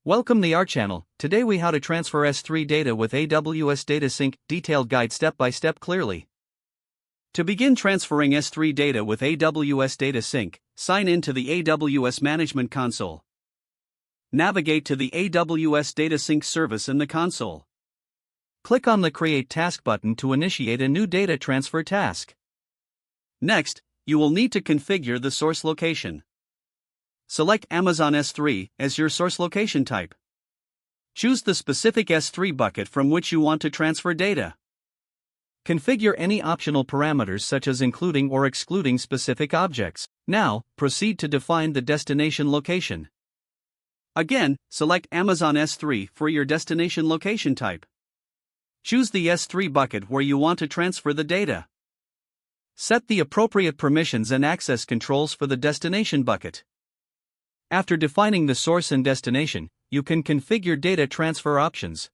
Welcome to our channel. Today we how to transfer S3 data with AWS DataSync, detailed guide step by step clearly. To begin transferring S3 data with AWS DataSync, sign in to the AWS Management Console. Navigate to the AWS DataSync service in the console. Click on the Create Task button to initiate a new data transfer task. Next, you will need to configure the source location. Select Amazon S3 as your source location type. Choose the specific S3 bucket from which you want to transfer data. Configure any optional parameters such as including or excluding specific objects. Now, proceed to define the destination location. Again, select Amazon S3 for your destination location type. Choose the S3 bucket where you want to transfer the data. Set the appropriate permissions and access controls for the destination bucket. After defining the source and destination, you can configure data transfer options.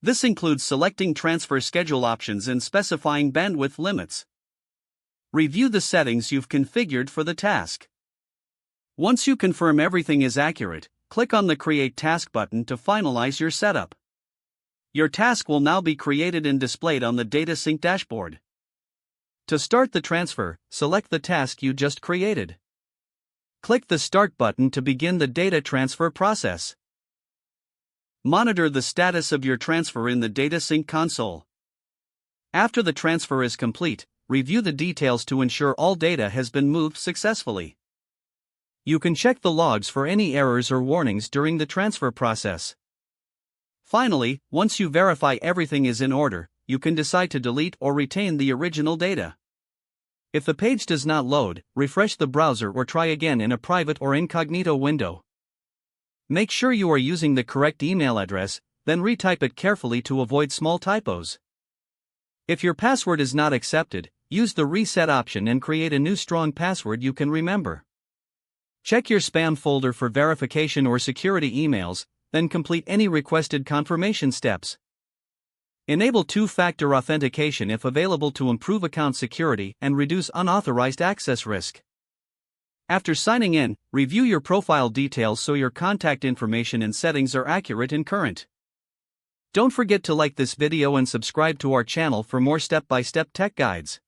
This includes selecting transfer schedule options and specifying bandwidth limits. Review the settings you've configured for the task. Once you confirm everything is accurate, click on the Create Task button to finalize your setup. Your task will now be created and displayed on the DataSync dashboard. To start the transfer, select the task you just created. Click the Start button to begin the data transfer process. Monitor the status of your transfer in the DataSync console. After the transfer is complete, review the details to ensure all data has been moved successfully. You can check the logs for any errors or warnings during the transfer process. Finally, once you verify everything is in order, you can decide to delete or retain the original data. If the page does not load, refresh the browser or try again in a private or incognito window. Make sure you are using the correct email address, then retype it carefully to avoid small typos. If your password is not accepted, use the reset option and create a new strong password you can remember. Check your spam folder for verification or security emails, then complete any requested confirmation steps. Enable two-factor authentication if available to improve account security and reduce unauthorized access risk. After signing in, review your profile details so your contact information and settings are accurate and current. Don't forget to like this video and subscribe to our channel for more step-by-step tech guides.